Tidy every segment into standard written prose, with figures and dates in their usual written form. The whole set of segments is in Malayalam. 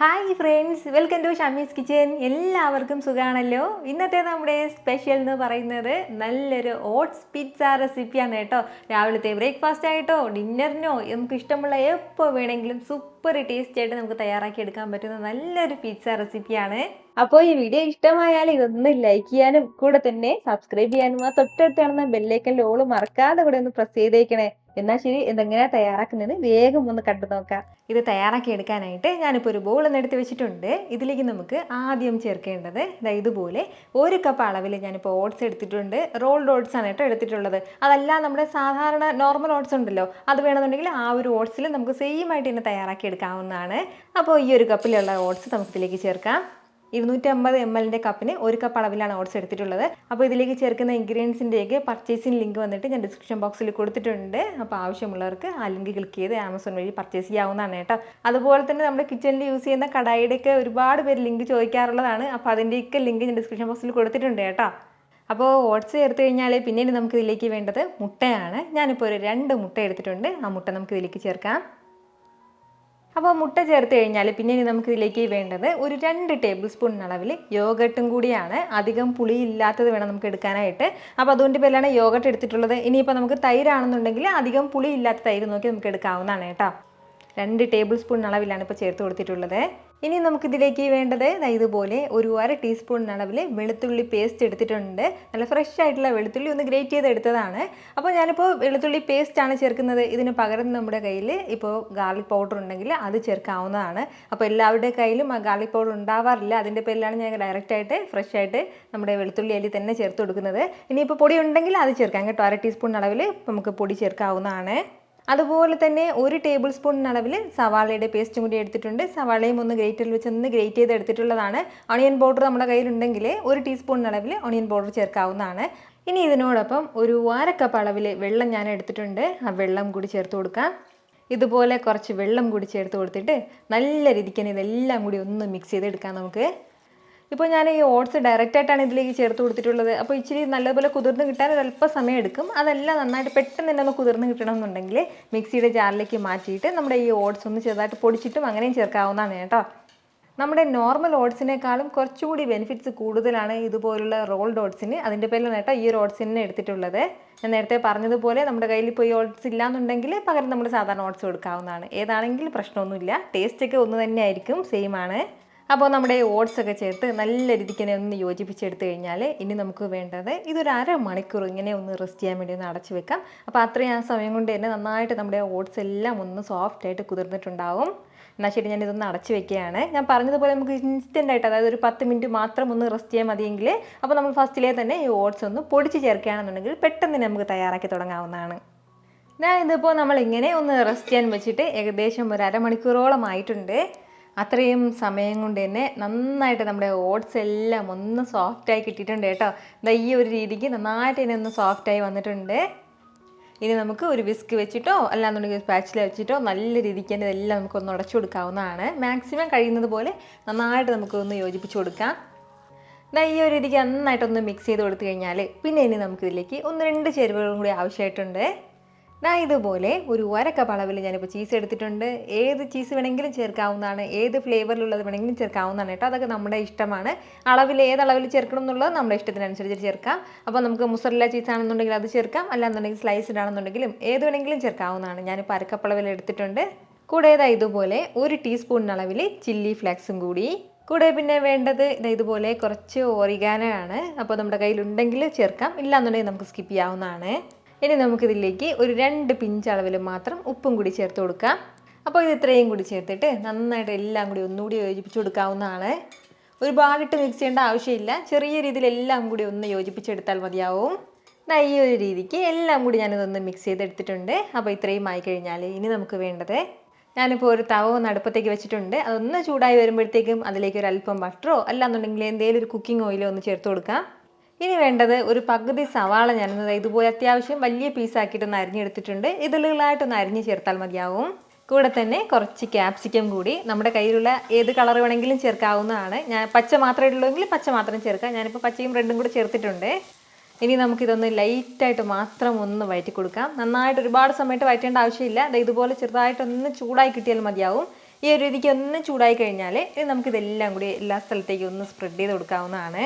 Hi friends, welcome to Shamees kitchen. എല്ലാവർക്കും സുഖമാണല്ലോ. ഇന്നത്തെ നമ്മുടെ സ്പെഷ്യൽ എന്ന് പറയുന്നത് നല്ലൊരു ഓട്സ് പിസ്സ റെസിപ്പിയാണ് കേട്ടോ. രാവിലത്തെ ബ്രേക്ക്ഫാസ്റ്റ് ആയിട്ടോ ഡിന്നറിനോ നമുക്ക് ഇഷ്ടമുള്ള എപ്പോൾ വേണമെങ്കിലും സൂപ്പർ ടേസ്റ്റ് ആയിട്ട് നമുക്ക് തയ്യാറാക്കി എടുക്കാൻ പറ്റുന്ന നല്ലൊരു പിസ്സ റെസിപ്പിയാണ്. അപ്പോൾ ഈ വീഡിയോ ഇഷ്ടമായാൽ ഇതൊന്ന് ലൈക്ക് ചെയ്യാനും കൂടെ തന്നെ സബ്സ്ക്രൈബ് ചെയ്യാനും ആ തൊട്ടടുത്ത് കാണുന്ന ബെല്ലൈക്കൻ്റെ ഓള് മറക്കാതെ കൂടെ ഒന്ന് പ്രസ് ചെയ്തേക്കണേ. എന്നാൽ ശരി, ഇതെങ്ങനെയാണ് തയ്യാറാക്കുന്നത് വേഗം ഒന്ന് കണ്ടു നോക്കാം. ഇത് തയ്യാറാക്കി എടുക്കാനായിട്ട് ഞാനിപ്പോൾ ഒരു ബോൾ ഒന്ന് എടുത്ത് വെച്ചിട്ടുണ്ട്. ഇതിലേക്ക് നമുക്ക് ആദ്യം ചേർക്കേണ്ടത് ഇതുപോലെ 1 കപ്പ് അളവിൽ ഞാനിപ്പോൾ ഓട്സ് എടുത്തിട്ടുണ്ട്. റോൾഡ് ഓട്സ് ആണ് കേട്ടോ എടുത്തിട്ടുള്ളത്. അതല്ല നമ്മുടെ സാധാരണ നോർമൽ ഓട്സ് ഉണ്ടല്ലോ, അത് വേണമെന്നുണ്ടെങ്കിൽ ആ ഒരു ഓട്സിൽ നമുക്ക് സെയിം ആയിട്ട് തന്നെ തയ്യാറാക്കി എടുക്കാവുന്നതാണ്. അപ്പോൾ ഈ 1 കപ്പിലുള്ള ഓട്സ് നമുക്ക് ഇതിലേക്ക് ചേർക്കാം. 250 ml കപ്പിന് 1 കപ്പ് അളവിലാണ് ഓട്സ് എടുത്തിട്ടുള്ളത്. അപ്പോൾ ഇതിലേക്ക് ചേർക്കുന്ന ഇൻഗ്രീഡിയൻസിൻ്റെയൊക്കെ പർച്ചേസിങ് ലിങ്ക് വന്നിട്ട് ഞാൻ ഡിസ്ക്രിപ്ഷൻ ബോക്സിൽ കൊടുത്തിട്ടുണ്ട്. അപ്പോൾ ആവശ്യമുള്ളവർക്ക് ആ ലിങ്ക് ക്ലിക്ക് ചെയ്ത് ആമസോൺ വഴി പർച്ചേസ് ചെയ്യാവുന്നതാണ് കേട്ടോ. അതുപോലെ തന്നെ നമ്മുടെ കിച്ചണിൽ യൂസ് ചെയ്യുന്ന കടായിയുടെയൊക്കെ ഒരുപാട് പേര് ലിങ്ക് ചോദിക്കാറുള്ളതാണ്. അപ്പോൾ അതിൻ്റെയൊക്കെ ലിങ്ക് ഞാൻ ഡിസ്ക്രിപ്ഷൻ ബോക്സിൽ കൊടുത്തിട്ടുണ്ട് കേട്ടോ. അപ്പോൾ ഓട്സ് ചേർത്ത് കഴിഞ്ഞാൽ പിന്നീട് നമുക്ക് ഇതിലേക്ക് വേണ്ടത് മുട്ടയാണ്. ഞാനിപ്പോൾ ഒരു 2 മുട്ട എടുത്തിട്ടുണ്ട്. ആ മുട്ട നമുക്ക് ഇതിലേക്ക് ചേർക്കാം. അപ്പോൾ മുട്ട ചേർത്ത് കഴിഞ്ഞാൽ പിന്നെ നമുക്ക് ഇതിലേക്ക് വേണ്ടത് ഒരു 2 ടേബിൾ സ്പൂൺ അളവിൽ യോഗട്ടും കൂടിയാണ്. അധികം പുളി ഇല്ലാത്തത് വേണം നമുക്ക് എടുക്കാനായിട്ട്. അപ്പോൾ അതുകൊണ്ട് പേരിലാണ് യോഗട്ട് എടുത്തിട്ടുള്ളത്. ഇനിയിപ്പോൾ നമുക്ക് തൈരാണെന്നുണ്ടെങ്കിൽ അധികം പുളി ഇല്ലാത്ത തൈര് നോക്കി നമുക്ക് എടുക്കാവുന്നതാണ് കേട്ടോ. 2 ടേബിൾ സ്പൂൺ അളവിലാണ് ഇപ്പോൾ ചേർത്ത് കൊടുത്തിട്ടുള്ളത്. ഇനി നമുക്കിതിലേക്ക് വേണ്ടത് ഇതുപോലെ ഒരു 1/2 ടീസ്പൂൺ അളവിൽ വെളുത്തുള്ളി പേസ്റ്റ് എടുത്തിട്ടുണ്ട്. നല്ല ഫ്രഷ് ആയിട്ടുള്ള വെളുത്തുള്ളി ഒന്ന് ഗ്രേറ്റ് ചെയ്ത് എടുത്തതാണ്. അപ്പോൾ ഞാനിപ്പോൾ വെളുത്തുള്ളി പേസ്റ്റാണ് ചേർക്കുന്നത്. ഇതിന് പകരം നമ്മുടെ കയ്യിൽ ഇപ്പോൾ ഗാർലിക് പൗഡർ ഉണ്ടെങ്കിൽ അത് ചേർക്കാവുന്നതാണ്. അപ്പോൾ എല്ലാവരുടെ കയ്യിലും ആ ഗാർലിക് പൗഡർ ഉണ്ടാവാറില്ല. അതിൻ്റെ പേരിലാണ് ഞാൻ ഡയറക്റ്റായിട്ട് ഫ്രഷ് ആയിട്ട് നമ്മുടെ വെളുത്തുള്ളി അല്ലി തന്നെ ചേർത്ത് കൊടുക്കുന്നത്. ഇനിയിപ്പോൾ പൊടി ഉണ്ടെങ്കിൽ അത് ചേർക്കാം കേട്ടോ. 1/2 ടീസ്പൂൺ അളവിൽ നമുക്ക് പൊടി ചേർക്കാവുന്നതാണ്. അതുപോലെ തന്നെ 1 ടേബിൾ സ്പൂൺ അളവിൽ സവാളയുടെ പേസ്റ്റും കൂടി എടുത്തിട്ടുണ്ട്. സവാളയും ഒന്ന് ഗ്രേറ്ററിൽ വെച്ച് ഒന്ന് ഗ്രേറ്റ് ചെയ്ത് എടുത്തിട്ടുള്ളതാണ്. ഓണിയൻ പൗഡർ നമ്മുടെ കയ്യിലുണ്ടെങ്കിൽ 1 ടീസ്പൂൺ അളവിൽ ഓണിയൻ പൗഡർ ചേർക്കാവുന്നതാണ്. ഇനി ഇതിനോടൊപ്പം ഒരു 1/2 കപ്പ് അളവിൽ വെള്ളം ഞാൻ എടുത്തിട്ടുണ്ട്. ആ വെള്ളം കൂടി ചേർത്ത് കൊടുക്കാം. ഇതുപോലെ കുറച്ച് വെള്ളം കൂടി ചേർത്ത് കൊടുത്തിട്ട് നല്ല രീതിക്ക് ഇതെല്ലാം കൂടി ഒന്ന് മിക്സ് ചെയ്തെടുക്കാം നമുക്ക്. ഇപ്പോൾ ഞാൻ ഈ ഓട്സ് ഡയറക്റ്റായിട്ടാണ് ഇതിലേക്ക് ചേർത്ത് കൊടുത്തിട്ടുള്ളത്. അപ്പോൾ ഇച്ചിരി നല്ലപോലെ കുതിർന്ന് കിട്ടാൻ ഒരല്പം സമയം എടുക്കും. അതെല്ലാം നന്നായിട്ട് പെട്ടെന്ന് തന്നെ ഒന്ന് കുതിർന്ന് കിട്ടണമെന്നുണ്ടെങ്കിൽ മിക്സിയുടെ ജാറിലേക്ക് മാറ്റിയിട്ട് നമ്മുടെ ഈ ഓട്സ് ഒന്ന് ചെറുതായിട്ട് പൊടിച്ചിട്ടും അങ്ങനെയും ചേർക്കാവുന്നതാണ് കേട്ടോ. നമ്മുടെ നോർമൽ ഓട്സിനേക്കാളും കുറച്ചുകൂടി ബെനിഫിറ്റ്സ് കൂടുതലാണ് ഇതുപോലുള്ള റോൾഡ് ഓട്സിന്. അതിൻ്റെ പേരിലാണ് കേട്ടോ ഈ ഒരു ഓട്സിനെ എടുത്തിട്ടുള്ളത്. ഞാൻ നേരത്തെ പറഞ്ഞതുപോലെ നമ്മുടെ കയ്യിൽ ഇപ്പോൾ ഈ ഓട്സ് ഇല്ലാന്നുണ്ടെങ്കിൽ പകരം നമ്മൾ സാധാരണ ഓട്സ് കൊടുക്കാവുന്നതാണ്. ഏതാണെങ്കിലും പ്രശ്നമൊന്നുമില്ല. ടേസ്റ്റൊക്കെ ഒന്ന് തന്നെ ആയിരിക്കും, സെയിം ആണ്. അപ്പോൾ നമ്മുടെ ഓട്സ് ഒക്കെ ചേർത്ത് നല്ല രീതിക്ക് ഒന്ന് യോജിപ്പിച്ചെടുത്ത് കഴിഞ്ഞാൽ ഇനി നമുക്ക് വേണ്ടത് ഇതൊരു 1/2 മണിക്കൂർ ഇങ്ങനെ ഒന്ന് റെസ്റ്റ് ചെയ്യാൻ വേണ്ടി ഒന്ന് അടച്ചു വെക്കാം. അപ്പോൾ അത്രയും ആ സമയം കൊണ്ട് തന്നെ നന്നായിട്ട് നമ്മുടെ ഓട്സ് എല്ലാം ഒന്ന് സോഫ്റ്റായിട്ട് കുതിർന്നിട്ടുണ്ടാവും. എന്നാൽ ശരി, ഞാനിതൊന്ന് അടച്ചു വെക്കുകയാണ്. ഞാൻ പറഞ്ഞതുപോലെ നമുക്ക് ഇൻസ്റ്റൻ്റായിട്ട്, അതായത് ഒരു 10 മിനിറ്റ് മാത്രം ഒന്ന് റെസ്റ്റ് ചെയ്യാൻ മതിയെങ്കിൽ അപ്പോൾ നമ്മൾ ഫസ്റ്റിലേ തന്നെ ഈ ഓട്സ് ഒന്ന് പൊടിച്ച് ചേർക്കുകയാണെന്നുണ്ടെങ്കിൽ പെട്ടെന്ന് തന്നെ നമുക്ക് തയ്യാറാക്കി തുടങ്ങാവുന്നതാണ്. ഞാൻ ഇതിപ്പോൾ നമ്മളിങ്ങനെ ഒന്ന് റെസ്റ്റ് ചെയ്യാൻ വെച്ചിട്ട് ഏകദേശം ഒരു 1/2 മണിക്കൂറോളം ആയിട്ടുണ്ട്. അത്രയും സമയം കൊണ്ട് തന്നെ നന്നായിട്ട് നമ്മുടെ ഓട്സ് എല്ലാം ഒന്ന് സോഫ്റ്റായി കിട്ടിയിട്ടുണ്ട് കേട്ടോ. ഈ ഒരു രീതിക്ക് നന്നായിട്ട് തന്നെ ഒന്ന് സോഫ്റ്റായി വന്നിട്ടുണ്ട്. ഇനി നമുക്ക് ഒരു വിസ്ക് വെച്ചിട്ടോ അല്ലാന്നുണ്ടെങ്കിൽ സ്പാച്ചില വെച്ചിട്ടോ നല്ല രീതിക്ക് തന്നെ ഇതെല്ലാം നമുക്കൊന്ന് ഉടച്ചു കൊടുക്കാവുന്നതാണ്. മാക്സിമം കഴിയുന്നത് പോലെ നന്നായിട്ട് നമുക്കൊന്ന് യോജിപ്പിച്ച് കൊടുക്കാം. ഈ ഒരു രീതിക്ക് നന്നായിട്ടൊന്ന് മിക്സ് ചെയ്ത് കൊടുത്തു കഴിഞ്ഞാൽ പിന്നെ ഇനി നമുക്കിതിലേക്ക് 1-2 ചേരുവകളും കൂടി ആവശ്യമായിട്ടുണ്ട്. ഇതുപോലെ ഒരു 1/2 കപ്പ് അളവിൽ ഞാനിപ്പോൾ ചീസ് എടുത്തിട്ടുണ്ട്. ഏത് ചീസ് വേണമെങ്കിലും ചേർക്കാവുന്നതാണ്. ഏത് ഫ്ലേവറിലുള്ളത് വേണമെങ്കിലും ചേർക്കാവുന്നതാണ് കേട്ടോ. അതൊക്കെ നമ്മുടെ ഇഷ്ടമാണ്. ഏത് അളവിൽ ചേർക്കണം എന്നുള്ളത് നമ്മുടെ ഇഷ്ടത്തിനനുസരിച്ച് ചേർക്കാം. അപ്പോൾ നമുക്ക് മുസറല്ല ചീസ് ആണെന്നുണ്ടെങ്കിൽ അത് ചേർക്കാം. അല്ലാന്നുണ്ടെങ്കിൽ സ്ലൈസ്ഡ് ആണെന്നുണ്ടെങ്കിലും ഏത് വേണമെങ്കിലും ചേർക്കാവുന്നതാണ്. ഞാനിപ്പോൾ 1/2 കപ്പ് അളവിൽ എടുത്തിട്ടുണ്ട്. കൂടെ ഇതുപോലെ 1 ടീസ്പൂൺ അളവിൽ ചില്ലി ഫ്ലേക്സും കൂടി. കൂടെ പിന്നെ വേണ്ടത് ഇതുപോലെ കുറച്ച് ഓറിഗാനോ ആണ്. അപ്പോൾ നമ്മുടെ കയ്യിലുണ്ടെങ്കിൽ ചേർക്കാം, ഇല്ലാന്നുണ്ടെങ്കിൽ നമുക്ക് സ്കിപ്പ് ചെയ്യാവുന്നതാണ്. ഇനി നമുക്കിതിലേക്ക് ഒരു 2 പിഞ്ച് അളവിൽ മാത്രം ഉപ്പും കൂടി ചേർത്ത് കൊടുക്കാം. അപ്പോൾ ഇത് ഇത്രയും കൂടി ചേർത്തിട്ട് നന്നായിട്ട് എല്ലാം കൂടി ഒന്നുകൂടി യോജിപ്പിച്ച് കൊടുക്കാവുന്നതാണ്. ഒരുപാടിട്ട് മിക്സ് ചെയ്യേണ്ട ആവശ്യമില്ല. ചെറിയ രീതിയിൽ എല്ലാം കൂടി ഒന്ന് യോജിപ്പിച്ചെടുത്താൽ മതിയാവും. ഈ ഒരു രീതിക്ക് എല്ലാം കൂടി ഞാനിതൊന്ന് മിക്സ് ചെയ്തെടുത്തിട്ടുണ്ട്. അപ്പോൾ ഇത്രയും ആയി കഴിഞ്ഞാൽ ഇനി നമുക്ക് വേണ്ടത്, ഞാനിപ്പോൾ ഒരു തവ ഒന്ന് അടുപ്പത്തേക്ക് വെച്ചിട്ടുണ്ട്. അതൊന്ന് ചൂടായി വരുമ്പോഴത്തേക്കും അതിലേക്ക് ഒരു അല്പം ബട്ടറോ അല്ലാന്നുണ്ടെങ്കിൽ എന്തെങ്കിലും ഒരു കുക്കിംഗ് ഓയിലോ ഒന്ന് ചേർത്ത് കൊടുക്കാം. ഇനി വേണ്ടത് ഒരു പകുതി സവാള ഞാനൊന്ന് ഇതുപോലെ അത്യാവശ്യം വലിയ പീസാക്കിയിട്ടൊന്ന് അരിഞ്ഞെടുത്തിട്ടുണ്ട്. ഇതളുകളായിട്ടൊന്ന് അരിഞ്ഞ് ചേർത്താൽ മതിയാവും. കൂടെ തന്നെ കുറച്ച് ക്യാപ്സിക്കം കൂടി. നമ്മുടെ കയ്യിലുള്ള ഏത് കളർ വേണമെങ്കിലും ചേർക്കാവുന്നതാണ്. ഞാൻ പച്ച മാത്രമേ ഉള്ളൂവെങ്കിൽ പച്ച മാത്രം ചേർക്കാം. ഞാനിപ്പോൾ പച്ചയും റെഡും കൂടെ ചേർത്തിട്ടുണ്ട്. ഇനി നമുക്കിതൊന്ന് ലൈറ്റായിട്ട് മാത്രം ഒന്ന് വഴറ്റി കൊടുക്കാം. നന്നായിട്ട് ഒരുപാട് സമയത്ത് വഴറ്റേണ്ട ആവശ്യമില്ല. ഇതുപോലെ ചെറുതായിട്ടൊന്ന് ചൂടായി കിട്ടിയാൽ മതിയാവും. ഈ ഒരു രീതിക്ക് ഒന്ന് ചൂടായി കഴിഞ്ഞാൽ ഇനി നമുക്കിതെല്ലാം കൂടി എല്ലാ സ്ഥലത്തേക്കും ഒന്ന് സ്പ്രെഡ് ചെയ്ത് കൊടുക്കാവുന്നതാണ്.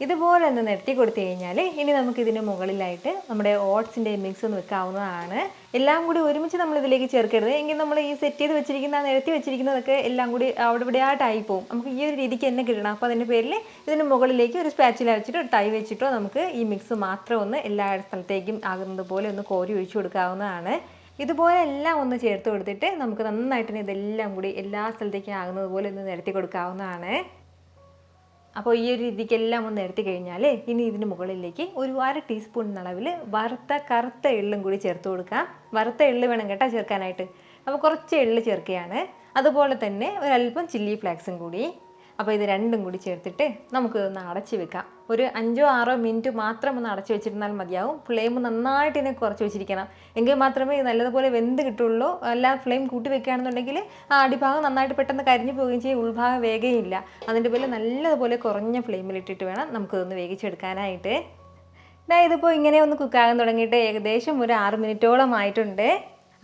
ഇതുപോലെ ഒന്ന് നിരത്തി കൊടുത്തു കഴിഞ്ഞാൽ ഇനി നമുക്കിതിന് മുകളിലായിട്ട് നമ്മുടെ ഓട്സിൻ്റെ മിക്സ് ഒന്ന് വെക്കാവുന്നതാണ്. എല്ലാം കൂടി ഒരുമിച്ച് നമ്മൾ ഇതിലേക്ക് ചേർക്കരുത്, എങ്കിൽ നമ്മൾ ഈ സെറ്റ് ചെയ്ത് വെച്ചിരിക്കുന്ന നിരത്തി വെച്ചിരിക്കുന്നതൊക്കെ എല്ലാം കൂടി അവിടെ ഇവിടെ ആയിട്ടായി പോകും. നമുക്ക് ഈ ഒരു രീതിക്ക് തന്നെ കിട്ടണം. അപ്പോൾ അതിൻ്റെ പേരിൽ ഇതിന് മുകളിലേക്ക് ഒരു സ്പാച്ചില വെച്ചിട്ടോ ടൈ വെച്ചിട്ടോ നമുക്ക് ഈ മിക്സ് മാത്രം ഒന്ന് എല്ലാ സ്ഥലത്തേക്കും ആകുന്നത് പോലെ ഒന്ന് കോരി ഒഴിച്ചു കൊടുക്കാവുന്നതാണ്. ഇതുപോലെ എല്ലാം ഒന്ന് ചേർത്ത് കൊടുത്തിട്ട് നമുക്ക് നന്നായിട്ട് ഇതെല്ലാം കൂടി എല്ലാ സ്ഥലത്തേക്കും ആകുന്നത് പോലെ ഒന്ന് നിരത്തി കൊടുക്കാവുന്നതാണ്. അപ്പോൾ ഈ ഒരു രീതിക്കെല്ലാം ഒന്ന് എടുത്തു കഴിഞ്ഞാൽ ഇനി ഇതിന് മുകളിലേക്ക് ഒരു 1/2 ടീസ്പൂൺ അളവിൽ വറുത്ത കറുത്ത എള്ളും കൂടി ചേർത്ത് കൊടുക്കാം. വറുത്ത എള്ള് വേണം കേട്ടോ ചേർക്കാനായിട്ട്. അപ്പോൾ കുറച്ച് എള്ള് ചേർക്കുകയാണ്. അതുപോലെ തന്നെ ഒരല്പം ചില്ലി ഫ്ലേക്സും കൂടി. അപ്പോൾ ഇത് രണ്ടും കൂടി ചേർത്തിട്ട് നമുക്ക് ഒന്ന് അടച്ച് വെക്കാം. ഒരു 5-6 മിനിറ്റ് മാത്രം ഒന്ന് അടച്ച് വെച്ചിരുന്നാൽ മതിയാവും. ഫ്ലെയിം നന്നായിട്ട് ഇതിനെ കുറച്ച് വെച്ചിരിക്കണം, എങ്കിൽ മാത്രമേ ഇത് നല്ലതുപോലെ വെന്ത് കിട്ടുള്ളൂ. എല്ലാം ഫ്ലെയിം കൂട്ടി വെക്കുകയാണെന്നുണ്ടെങ്കിൽ ആ അടിഭാഗം നന്നായിട്ട് പെട്ടെന്ന് കരിഞ്ഞു പോവുകയും ചെയ്യും, ഉൾഭാഗം വേഗയില്ല. അതിൻ്റെ പേരിൽ നല്ലതുപോലെ കുറഞ്ഞ ഫ്ലെയിമിലിട്ടിട്ട് വേണം നമുക്കിതൊന്ന് വേവിച്ചെടുക്കാനായിട്ട്. ഇതിപ്പോൾ ഇങ്ങനെ ഒന്ന് കുക്കാകാൻ തുടങ്ങിയിട്ട് ഏകദേശം ഒരു 6 മിനിറ്റോളം ആയിട്ടുണ്ട്.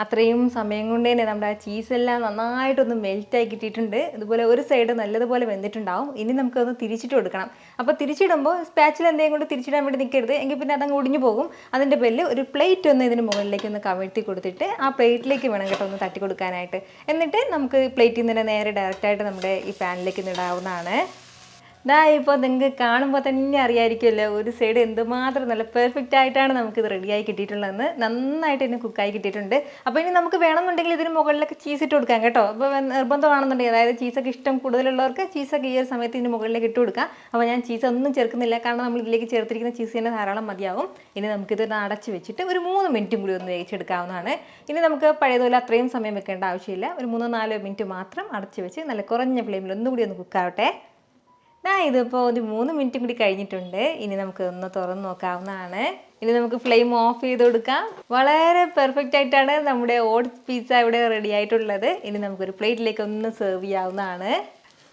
അത്രയും സമയം കൊണ്ട് തന്നെ നമ്മുടെ ആ ചീസെല്ലാം നന്നായിട്ടൊന്ന് മെൽറ്റായി കിട്ടിയിട്ടുണ്ട്. ഇതുപോലെ ഒരു സൈഡ് നല്ലതുപോലെ വെന്തിട്ടുണ്ടാവും. ഇനി നമുക്കൊന്ന് തിരിച്ചിട്ട് കൊടുക്കണം. അപ്പോൾ തിരിച്ചിടുമ്പോൾ സ്പാച്ചിൽ എന്തെങ്കിലും കൊണ്ട് തിരിച്ചിടാൻ വേണ്ടി നിൽക്കരുത്, എങ്കിൽ പിന്നെ അതങ്ങ് ഒടിഞ്ഞു പോകും. അതിൻ്റെ പേരിൽ ഒരു പ്ലേറ്റ് ഒന്ന് ഇതിന് മുകളിലേക്ക് ഒന്ന് കമഴ്ത്തി കൊടുത്തിട്ട് ആ പ്ലേറ്റിലേക്ക് വേണം കേട്ടോ ഒന്ന് തട്ടി കൊടുക്കാനായിട്ട്. എന്നിട്ട് നമുക്ക് പ്ലേറ്റിൽ നിന്ന് നേരെ ഡയറക്റ്റായിട്ട് നമ്മുടെ ഈ പാനിലേക്ക് ഇടാവുന്നതാണ്. ഇപ്പോൾ നിങ്ങൾക്ക് കാണുമ്പോൾ തന്നെ അറിയാമായിരിക്കുമല്ലോ ഒരു സൈഡ് എന്തുമാത്രം നല്ല പെർഫെക്റ്റ് ആയിട്ടാണ് നമുക്കിത് റെഡിയായി കിട്ടിയിട്ടുള്ളതെന്ന്. നന്നായിട്ട് ഇതിന് കുക്കായി കിട്ടിയിട്ടുണ്ട്. അപ്പോൾ ഇനി നമുക്ക് വേണമെന്നുണ്ടെങ്കിൽ ഇതിന് മുകളിലൊക്കെ ചീസ് ഇട്ട് കൊടുക്കാം കേട്ടോ. അപ്പോൾ നിർബന്ധമാണെന്നുണ്ടെങ്കിൽ, അതായത് ചീസൊക്കെ ഇഷ്ടം കൂടുതലുള്ളവർക്ക് ചീസൊക്കെ ഈ ഒരു സമയത്ത് ഇതിന് മുകളിലേക്ക് ഇട്ട് കൊടുക്കാം. അപ്പോൾ ഞാൻ ചീസ് ഒന്നും ചേർക്കുന്നില്ല, കാരണം നമ്മൾ ഇതിലേക്ക് ചേർത്തിരിക്കുന്ന ചീസ് തന്നെ ധാരാളം മതിയാവും. ഇനി നമുക്കിത് അടച്ച് വെച്ചിട്ട് ഒരു 3 മിനിറ്റും കൂടി ഒന്ന് വേവിച്ചെടുക്കാവുന്നതാണ്. ഇനി നമുക്ക് പഴയതുപോലെ അത്രയും സമയം വെക്കേണ്ട ആവശ്യമില്ല. ഒരു 3-4 മിനിറ്റ് മാത്രം അടച്ച് വെച്ച് നല്ല കുറഞ്ഞ ഫ്ലെയിമിൽ ഒന്നുകൂടി ഒന്ന് കുക്കാവട്ടെ. ഇതിപ്പോൾ ഒരു 3 മിനിറ്റും കൂടി കഴിഞ്ഞിട്ടുണ്ട്. ഇനി നമുക്ക് ഒന്ന് തുറന്ന് നോക്കാവുന്നതാണ്. ഇനി നമുക്ക് ഫ്ലെയിം ഓഫ് ചെയ്ത് കൊടുക്കാം. വളരെ പെർഫെക്റ്റ് ആയിട്ടാണ് നമ്മുടെ ഓട്സ് പിസ്സ ഇവിടെ റെഡി ആയിട്ടുള്ളത്. ഇനി നമുക്കൊരു പ്ലേറ്റിലേക്ക് ഒന്ന് സെർവ് ചെയ്യാവുന്നതാണ്.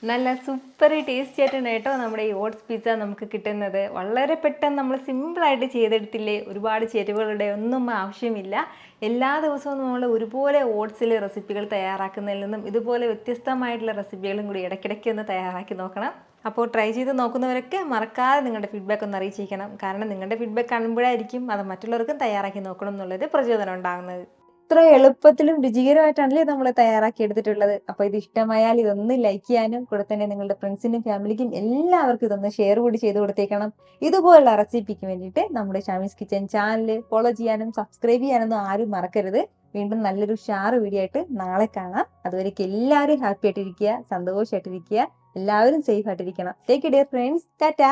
നല്ല സൂപ്പർ ടേസ്റ്റി ആയിട്ടാണ് കേട്ടോ നമ്മുടെ ഈ ഓട്സ് പിസ്സ നമുക്ക് കിട്ടുന്നത്. വളരെ പെട്ടെന്ന് നമ്മൾ സിമ്പിളായിട്ട് ചെയ്തെടുത്തില്ലേ, ഒരുപാട് ചേരുവകളുടെ ഒന്നും ആവശ്യമില്ല. എല്ലാ ദിവസവും നമ്മൾ ഒരുപോലെ ഓട്സിൽ റെസിപ്പികൾ തയ്യാറാക്കുന്നതിൽ നിന്നും ഇതുപോലെ വ്യത്യസ്തമായിട്ടുള്ള റെസിപ്പികളും കൂടി ഇടയ്ക്കിടയ്ക്ക് ഒന്ന് തയ്യാറാക്കി നോക്കണം. അപ്പോൾ ട്രൈ ചെയ്ത് നോക്കുന്നവരൊക്കെ മറക്കാതെ നിങ്ങളുടെ ഫീഡ്ബാക്ക് ഒന്ന് അറിയിച്ചിരിക്കണം. കാരണം നിങ്ങളുടെ ഫീഡ്ബാക്ക് കാണുമ്പോഴായിരിക്കും അത് മറ്റുള്ളവർക്കും തയ്യാറാക്കി നോക്കണം എന്നുള്ളത് പ്രചോദനം ഉണ്ടാകുന്നത്. ഇത്ര എളുപ്പത്തിലും രുചികരമായിട്ടാണല്ലേ നമ്മൾ തയ്യാറാക്കി എടുത്തിട്ടുള്ളത്. അപ്പോൾ ഇത് ഇഷ്ടമായാൽ ഇതൊന്ന് ലൈക്ക് ചെയ്യാനും കൂടെ തന്നെ നിങ്ങളുടെ ഫ്രണ്ട്സിനും ഫാമിലിക്കും എല്ലാവർക്കും ഇതൊന്ന് ഷെയർ കൂടി ചെയ്ത് കൊടുത്തേക്കണം. ഇതുപോലുള്ള റെസിപ്പിക്ക് വേണ്ടിയിട്ട് നമ്മുടെ ഷാമീസ് കിച്ചൻ ചാനൽ ഫോളോ ചെയ്യാനും സബ്സ്ക്രൈബ് ചെയ്യാനൊന്നും ആരും മറക്കരുത്. വീണ്ടും നല്ലൊരു ഷാറ് വീഡിയോ ആയിട്ട് നാളെ കാണാം. അതുവരേക്കും എല്ലാവരും ഹാപ്പി ആയിട്ടിരിക്കുക, സന്തോഷമായിട്ടിരിക്കുക, എല്ലാവരും സേഫ് ആയിട്ടിരിക്കണം. Take care friends. ടാറ്റാ.